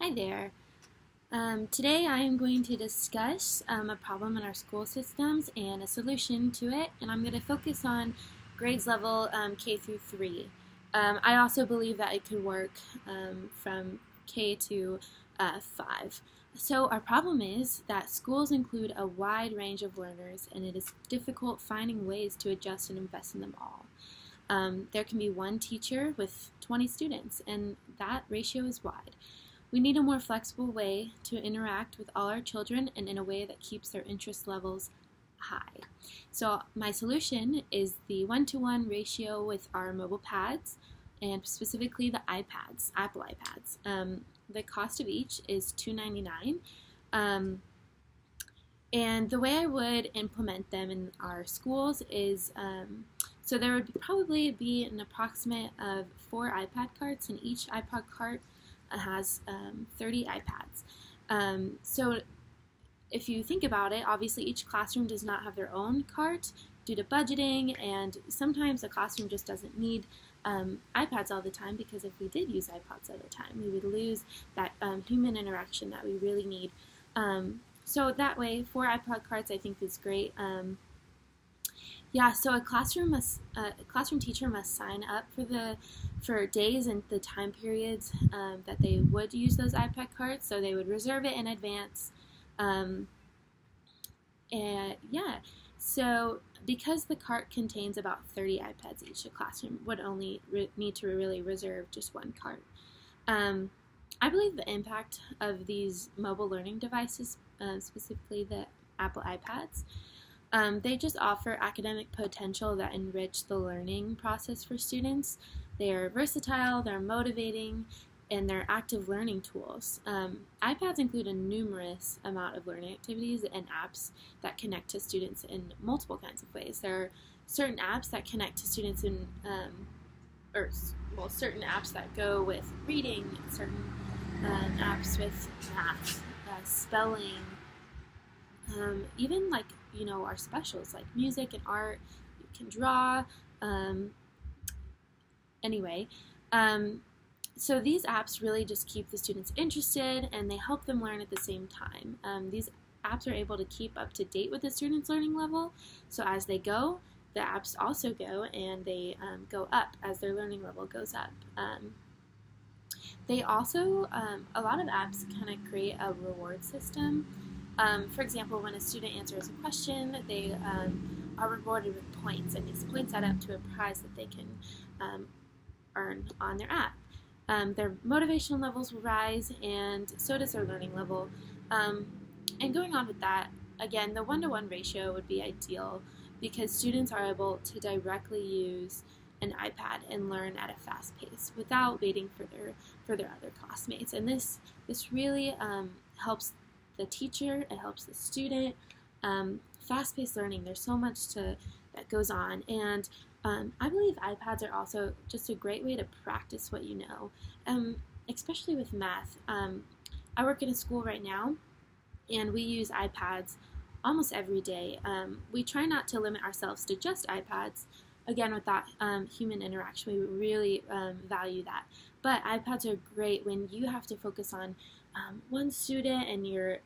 Hi there. Today I am going to discuss a problem in our school systems and a solution to it, and I'm going to focus on grades level K through 3. I also believe that it could work from K to 5. So our problem is that schools include a wide range of learners, and it is difficult finding ways to adjust and invest in them all. There can be one teacher with 20 students, and that ratio is wide. We need a more flexible way to interact with all our children and in a way that keeps their interest levels high. So my solution is the one-to-one ratio with our mobile pads, and specifically the iPads, Apple iPads. The cost of each is $2.99. And the way I would implement them in our schools is, so there would probably be an approximate of 4 iPad carts, and each iPad cart has 30 iPads. So if you think about it, obviously each classroom does not have their own cart due to budgeting, and sometimes a classroom just doesn't need iPads all the time, because if we did use iPads all the time, we would lose that human interaction that we really need. So that way, 4 iPad carts I think is great. So a classroom teacher must sign up for days and the time periods that they would use those iPad carts. So they would reserve it in advance. So because the cart contains about 30 iPads each, a classroom would only need to really reserve just one cart. I believe the impact of these mobile learning devices, specifically the Apple iPads, they just offer academic potential that enrich the learning process for students. They are versatile, they're motivating, and they're active learning tools. iPads include a numerous amount of learning activities and apps that connect to students in multiple kinds of ways. There are certain apps that connect to students in, certain apps that go with reading, certain apps with math, spelling, even our specials like music and art. You can draw. So these apps really just keep the students interested, and they help them learn at the same time. These apps are able to keep up to date with the students' learning level. So as they go, the apps also go, and they go up as their learning level goes up. They also, a lot of apps kind of create a reward system. For example, when a student answers a question, they are rewarded with points, and these points add up to a prize that they can earn on their app. Their motivational levels will rise, and so does their learning level. And going on with that, again, the one-to-one ratio would be ideal, because students are able to directly use an iPad and learn at a fast pace without waiting for their other classmates. And this really helps the teacher, it helps the student. Fast-paced learning, there's so much that goes on, and I believe iPads are also just a great way to practice what you know, especially with math. I work in a school right now, and we use iPads almost every day. We try not to limit ourselves to just iPads. Again, with that human interaction, we really value that. But iPads are great when you have to focus on one student, and you're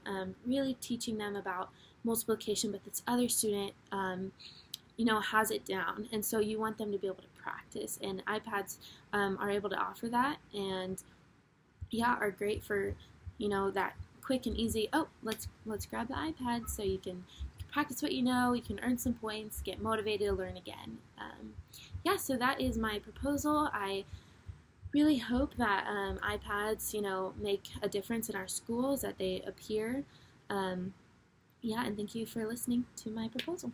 really teaching them about multiplication, but this other student has it down, and so you want them to be able to practice, and iPads are able to offer that, and are great for that quick and easy, let's grab the iPad, so you can practice what you know, you can earn some points, get motivated to learn again. So that is my proposal. I really hope that iPads make a difference in our schools, that they appear. And thank you for listening to my proposal.